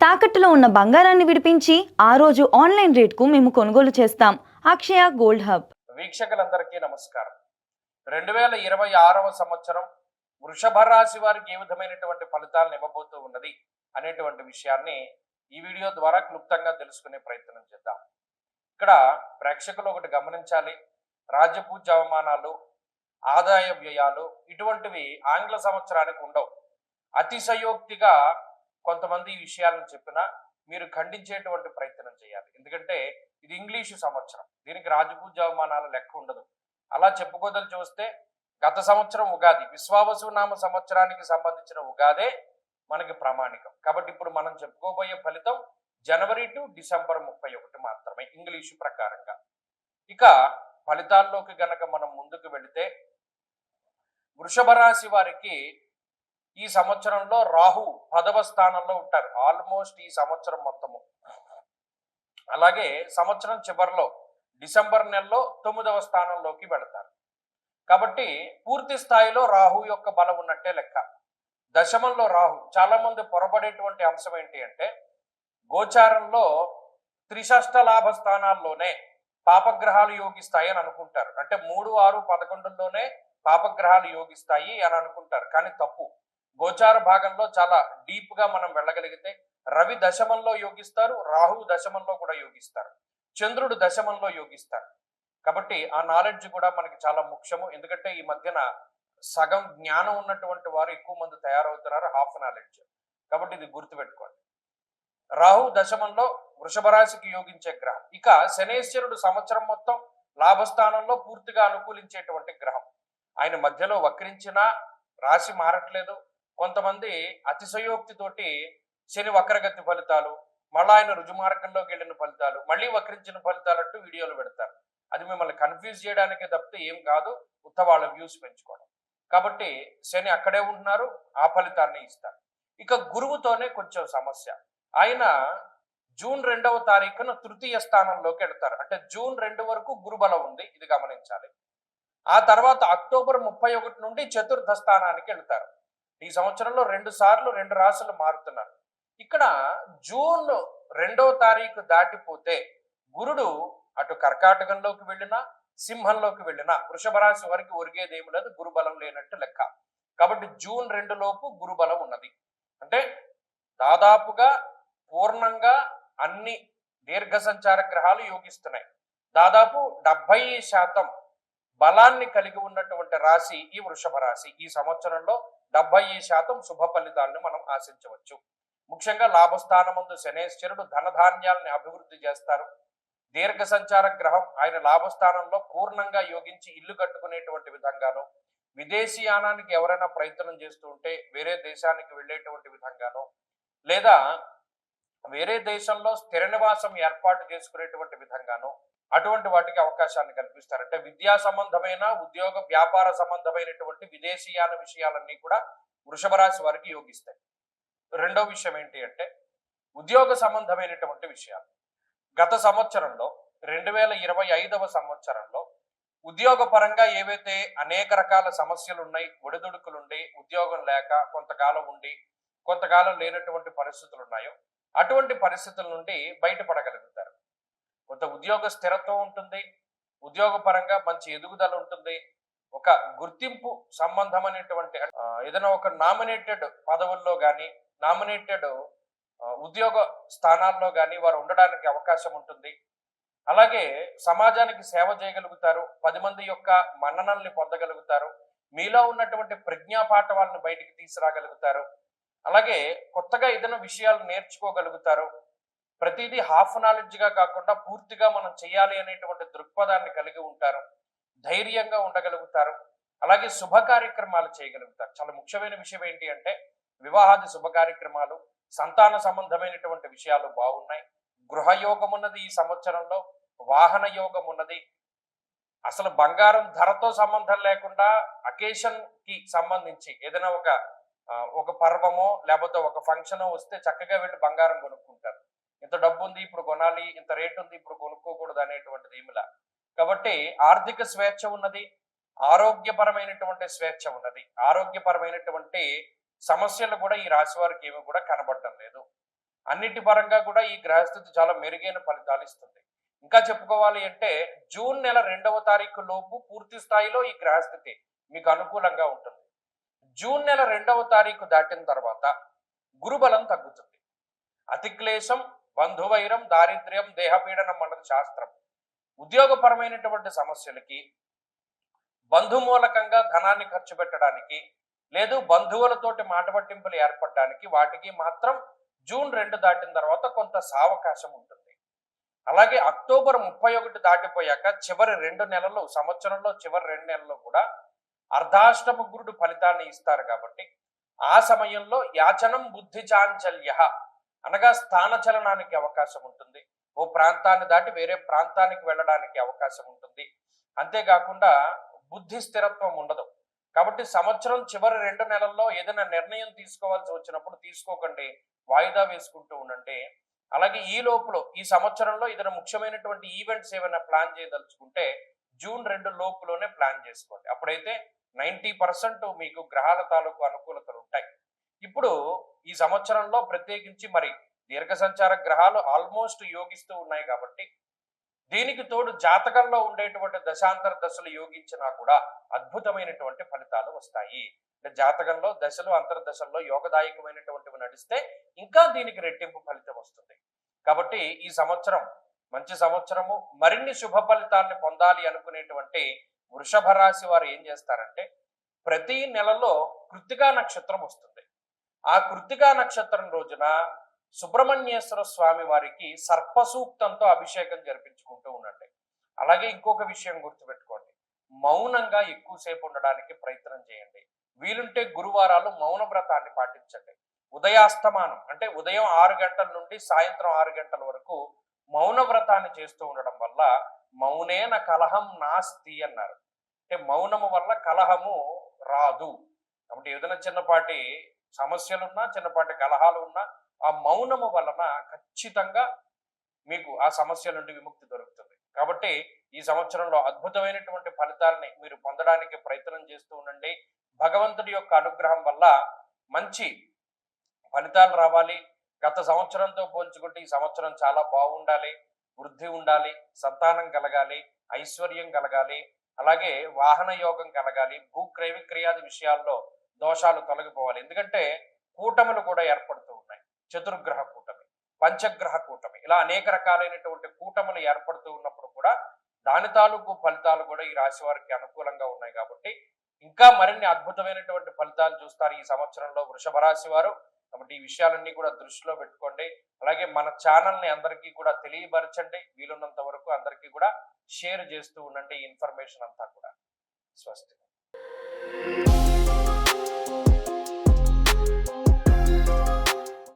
తాకట్టులో ఉన్న బంగారాన్ని విడిపించి ఆ రోజు ఆన్లైన్ రేట్కు మేము కొనుగోలు చేస్తాం. అక్షయ గోల్డ్ హబ్. వీక్షకులందరికీ నమస్కారం. 2026వ సంవత్సరం వృషభ రాశి వారికి ఏ విధమైనటువంటి ఫలితాలను ఇవ్వబోతూ ఉన్నది అనేటువంటి విషయాన్ని ఈ వీడియో ద్వారా క్లుప్తంగా తెలుసుకునే ప్రయత్నం చేద్దాం. ఇక్కడ ప్రేక్షకులు ఒకటి గమనించాలి. రాజ్యపూజ్య అవమానాలు, ఆదాయ వ్యయాలు ఇటువంటివి ఆంగ్ల సంవత్సరానికి ఉండవు. అతిశయోక్తిగా కొంతమంది ఈ విషయాలను చెప్పినా మీరు ఖండించేటువంటి ప్రయత్నం చేయాలి. ఎందుకంటే ఇది ఇంగ్లీషు సంవత్సరం, దీనికి రాజపూజ్య అవమానాల లెక్క ఉండదు. అలా చెప్పుకోదలు చూస్తే గత సంవత్సరం ఉగాది, విశ్వావసునామ సంవత్సరానికి సంబంధించిన ఉగాదే మనకి ప్రామాణికం. కాబట్టి ఇప్పుడు మనం చెప్పుకోబోయే ఫలితం జనవరి టు డిసెంబర్ 31 మాత్రమే ఇంగ్లీషు ప్రకారంగా. ఇక ఫలితాల్లోకి గనక మనం ముందుకు వెళితే వృషభ రాశి వారికి ఈ సంవత్సరంలో రాహు 10వ స్థానంలో ఉంటారు ఆల్మోస్ట్ ఈ సంవత్సరం మొత్తము. అలాగే సంవత్సరం చివరిలో డిసెంబర్ నెలలో 9వ స్థానంలోకి వెళతారు. కాబట్టి పూర్తి స్థాయిలో రాహు యొక్క బలం ఉన్నట్టే లెక్క. దశమంలో రాహు, చాలా మంది పొరబడేటువంటి అంశం ఏంటి అంటే గోచారంలో త్రిషష్ట లాభ స్థానాల్లోనే పాపగ్రహాలు యోగిస్తాయి అని అనుకుంటారు. అంటే 3, 6, 11లోనే పాపగ్రహాలు యోగిస్తాయి అని అనుకుంటారు. కానీ తప్పు. గోచార భాగంలో చాలా డీప్ గా మనం వెళ్ళగలిగితే రవి దశమంలో యోగిస్తారు, రాహువు దశమంలో కూడా యోగిస్తారు, చంద్రుడు దశమంలో యోగిస్తారు. కాబట్టి ఆ నాలెడ్జ్ కూడా మనకి చాలా ముఖ్యము. ఎందుకంటే ఈ మధ్యన సగం జ్ఞానం ఉన్నటువంటి వారు ఎక్కువ మంది తయారవుతున్నారు, హాఫ్ నాలెడ్జ్. కాబట్టి ఇది గుర్తుపెట్టుకోండి. రాహు దశమంలో వృషభ రాశికి యోగించే గ్రహం. ఇక శనేశ్వరుడు సంవత్సరం మొత్తం లాభస్థానంలో పూర్తిగా అనుకూలించేటువంటి గ్రహం. ఆయన మధ్యలో వక్రించినా రాశి మారట్లేదు. కొంతమంది అతిశయోక్తితోటి శని వక్రగతి ఫలితాలు, మళ్ళీ ఆయన రుజుమార్గంలోకి వెళ్ళిన ఫలితాలు, మళ్ళీ వక్రించిన ఫలితాలు అంటూ వీడియోలు పెడతారు. అది మిమ్మల్ని కన్ఫ్యూజ్ చేయడానికే తప్పితే ఏం కాదు, ఉత్త వాళ్ళ వ్యూస్ పెంచుకోవడం. కాబట్టి శని అక్కడే ఉంటున్నారు, ఆ ఫలితాన్ని ఇస్తారు. ఇక గురువుతోనే కొంచెం సమస్య. ఆయన జూన్ 2వ తారీఖున తృతీయ స్థానంలోకి వెళ్తారు. అంటే జూన్ 2 వరకు గురుబలం ఉంది, ఇది గమనించాలి. ఆ తర్వాత అక్టోబర్ 31 నుండి చతుర్థ స్థానానికి వెళ్తారు. ఈ సంవత్సరంలో 2 సార్లు 2 రాశులు మారుతున్నారు. ఇక్కడ జూన్ 2వ తారీఖు దాటిపోతే గురుడు అటు కర్కాటకంలోకి వెళ్ళినా సింహంలోకి వెళ్ళినా వృషభ రాశి వారికి ఒరిగేది ఏమి లేదు, గురుబలం లేనట్టు లెక్క. కాబట్టి జూన్ 2 లోపు గురుబలం ఉన్నది. అంటే దాదాపుగా పూర్ణంగా అన్ని దీర్ఘ సంచార గ్రహాలు యోగిస్తున్నాయి. దాదాపు 70% బలాన్ని కలిగి ఉన్నటువంటి రాశి ఈ వృషభ రాశి. ఈ సంవత్సరంలో 70% శుభ ఫలితాలను మనం ఆశించవచ్చు. ముఖ్యంగా లాభస్థానమందు శనేశ్వరుడు ధనధాన్యాలని అభివృద్ధి చేస్తారు. దీర్ఘ సంచార గ్రహం ఆయన లాభస్థానంలో పూర్ణంగా యోగించి ఇల్లు కట్టుకునేటువంటి విధంగాను, విదేశీయానానికి ఎవరైనా ప్రయత్నం చేస్తూ ఉంటే వేరే దేశానికి వెళ్ళేటువంటి విధంగాను, లేదా వేరే దేశంలో స్థిర నివాసం ఏర్పాటు చేసుకునేటువంటి విధంగాను అటువంటి వాటికి అవకాశాన్ని కల్పిస్తారు. అంటే విద్యా సంబంధమైన, ఉద్యోగ వ్యాపార సంబంధమైనటువంటి విదేశీయాన విషయాలన్నీ కూడా వృషభ రాశి వారికి యోగిస్తాయి. రెండో విషయం ఏంటి అంటే ఉద్యోగ సంబంధమైనటువంటి విషయాలు. గత సంవత్సరంలో 2025వ సంవత్సరంలో ఉద్యోగ పరంగా ఏవైతే అనేక రకాల సమస్యలు ఉన్నాయి, ఒడిదుడుకులుండి, ఉద్యోగం లేక కొంతకాలం ఉండి కొంతకాలం లేనటువంటి పరిస్థితులు ఉన్నాయో అటువంటి పరిస్థితుల నుండి బయటపడగలుగుతారు. కొంత ఉద్యోగ స్థిరత్వం ఉంటుంది, ఉద్యోగ పరంగా మంచి ఎదుగుదల ఉంటుంది, ఒక గుర్తింపు సంబంధమైనటువంటి ఏదైనా ఒక నామినేటెడ్ పదవుల్లో కానీ నామినేటెడ్ ఉద్యోగ స్థానాల్లో కానీ వారు ఉండడానికి అవకాశం ఉంటుంది. అలాగే సమాజానికి సేవ చేయగలుగుతారు, 10 మంది యొక్క మన్ననల్ని పొందగలుగుతారు, మీలో ఉన్నటువంటి ప్రజ్ఞాపాఠవాలను బయటికి తీసుకురాగలుగుతారు. అలాగే కొత్తగా ఏదైనా విషయాలు నేర్చుకోగలుగుతారు. ప్రతిదీ హాఫ్ నాలెడ్జ్ గా కాకుండా పూర్తిగా మనం చేయాలి అనేటువంటి దృక్పథాన్ని కలిగి ఉంటారు, ధైర్యంగా ఉండగలుగుతారు. అలాగే శుభ కార్యక్రమాలు చేయగలుగుతారు. చాలా ముఖ్యమైన విషయం ఏంటి అంటే వివాహాది శుభ కార్యక్రమాలు, సంతాన సంబంధమైనటువంటి విషయాలు బాగున్నాయి. గృహయోగం ఉన్నది ఈ సంవత్సరంలో, వాహన యోగం ఉన్నది. అసలు బంగారం ధరతో సంబంధం లేకుండా అకేషన్ కి సంబంధించి ఏదైనా ఒక పర్వమో లేకపోతే ఒక ఫంక్షనో వస్తే చక్కగా వెళ్ళి బంగారం కొనుక్కుంటారు. ఇంత డబ్బు ఉంది ఇప్పుడు కొనాలి, ఇంత రేటు ఉంది ఇప్పుడు కొనుక్కోకూడదు అనేటువంటిది ఏమిలా. కాబట్టి ఆర్థిక స్వేచ్ఛ ఉన్నది, ఆరోగ్యపరమైనటువంటి స్వేచ్ఛ ఉన్నది. ఆరోగ్యపరమైనటువంటి సమస్యలు కూడా ఈ రాశి వారికి ఏమి కూడా కనబడటం లేదు. అన్నిటి పరంగా కూడా ఈ గ్రహస్థితి చాలా మెరుగైన ఫలితాలు ఇస్తుంది. ఇంకా చెప్పుకోవాలి అంటే జూన్ నెల 2వ తారీఖు లోపు పూర్తి స్థాయిలో ఈ గ్రహస్థితి మీకు అనుకూలంగా ఉంటుంది. జూన్ నెల 2వ తారీఖు దాటిన తర్వాత గురుబలం తగ్గుతుంది. అతిక్లేశం, బంధువైరం, దారిద్ర్యం, దేహపీడనం అన్నది శాస్త్రం. ఉద్యోగపరమైనటువంటి సమస్యలకి, బంధుమూలకంగా ధనాన్ని ఖర్చు పెట్టడానికి, లేదు బంధువులతోటి మాటపట్టింపులు ఏర్పడడానికి వాటికి మాత్రం జూన్ 2 దాటిన తర్వాత కొంత సావకాశం ఉంటుంది. అలాగే అక్టోబర్ 31 దాటిపోయాక చివరి 2 నెలలు, సంవత్సరంలో చివరి 2 నెలలు కూడా అర్ధాష్టమ గురుడు ఫలితాన్ని ఇస్తారు కాబట్టి ఆ సమయంలో యాచనం బుద్ధి చాంచల్య అనగా స్థానచలనానికి అవకాశం ఉంటుంది. ఓ ప్రాంతాన్ని దాటి వేరే ప్రాంతానికి వెళ్ళడానికి అవకాశం ఉంటుంది. అంతేకాకుండా బుద్ధి స్థిరత్వం ఉండదు. కాబట్టి సంవత్సరం చివరి 2 నెలల్లో ఏదైనా నిర్ణయం తీసుకోవాల్సి వచ్చినప్పుడు తీసుకోకండి, వాయిదా వేసుకుంటూ ఉండండి. అలాగే ఈ లోపల ఈ సంవత్సరంలో ఏదైనా ముఖ్యమైనటువంటి ఈవెంట్స్ ఏమైనా ప్లాన్ చేయదలుచుకుంటే జూన్ 2 లోపులోనే ప్లాన్ చేసుకోండి. అప్పుడైతే 90% మీకు గ్రహాల తాలూకు అనుకూలతలు ఉంటాయి. ఇప్పుడు ఈ సంవత్సరంలో ప్రత్యేకించి మరి దీర్ఘ సంచార గ్రహాలు ఆల్మోస్ట్ యోగిస్తూ ఉన్నాయి కాబట్టి దీనికి తోడు జాతకంలో ఉండేటువంటి దశాంతర దశలు యోగించినా కూడా అద్భుతమైనటువంటి ఫలితాలు వస్తాయి. అంటే జాతకంలో దశలు అంతర్దశల్లో యోగదాయకమైనటువంటివి నడిస్తే ఇంకా దీనికి రెట్టింపు ఫలితం వస్తుంది. కాబట్టి ఈ సంవత్సరం మంచి సంవత్సరము. మరిన్ని శుభ ఫలితాన్ని పొందాలి అనుకునేటువంటి వృషభ రాశి వారు ఏం చేస్తారంటే ప్రతి నెలలో కృత్తికా నక్షత్రం వస్తుంది. ఆ కృత్తికా నక్షత్రం రోజున సుబ్రహ్మణ్యేశ్వర స్వామి వారికి సర్పసూక్తంతో అభిషేకం జరిపించుకుంటూ ఉండండి. అలాగే ఇంకొక విషయం గుర్తుపెట్టుకోండి, మౌనంగా ఎక్కువసేపు ఉండడానికి ప్రయత్నం చేయండి. వీలుంటే గురువారాలు మౌన వ్రతాన్ని పాటించండి. ఉదయాస్తమానం అంటే ఉదయం 6 గంటల నుండి సాయంత్రం 6 గంటల వరకు మౌన వ్రతాన్ని చేస్తూ ఉండడం వల్ల మౌనేన కలహం నాస్తి అన్నారు. అంటే మౌనము వల్ల కలహము రాదు. కాబట్టి ఏదైనా చిన్నపాటి సమస్యలున్నా, చిన్నపాటి కలహాలు ఉన్నా ఆ మౌనము వలన ఖచ్చితంగా మీకు ఆ సమస్య నుండి విముక్తి దొరుకుతుంది. కాబట్టి ఈ సంవత్సరంలో అద్భుతమైనటువంటి ఫలితాలని మీరు పొందడానికి ప్రయత్నం చేస్తూ ఉండండి. భగవంతుడి యొక్క అనుగ్రహం వల్ల మంచి ఫలితాలు రావాలి. గత సంవత్సరంతో పోల్చుకుంటే ఈ సంవత్సరం చాలా బాగుండాలి, వృద్ధి ఉండాలి, సంతానం కలగాలి, ఐశ్వర్యం కలగాలి, అలాగే వాహన యోగం కలగాలి, భూక్రయ విక్రయాది విషయాల్లో దోషాలు తొలగిపోవాలి. ఎందుకంటే కూటములు కూడా ఏర్పడుతూ ఉన్నాయి. చతుర్గ్రహ కూటమి, పంచగ్రహ కూటమి, ఇలా అనేక రకాలైనటువంటి కూటములు ఏర్పడుతూ ఉన్నప్పుడు కూడా దాని తాలూకు ఫలితాలు కూడా ఈ రాశి వారికి అనుకూలంగా ఉన్నాయి. కాబట్టి ఇంకా మరిన్ని అద్భుతమైనటువంటి ఫలితాలు చూస్తారు ఈ సంవత్సరంలో వృషభ రాశి వారు. కాబట్టి ఈ విషయాలన్నీ కూడా దృష్టిలో పెట్టుకోండి. అలాగే మన ఛానల్ని అందరికీ కూడా తెలియపరచండి. వీలున్నంత వరకు అందరికీ కూడా షేర్ చేస్తూ ఉండండి ఈ ఇన్ఫర్మేషన్ అంతా కూడా. స్వస్తి.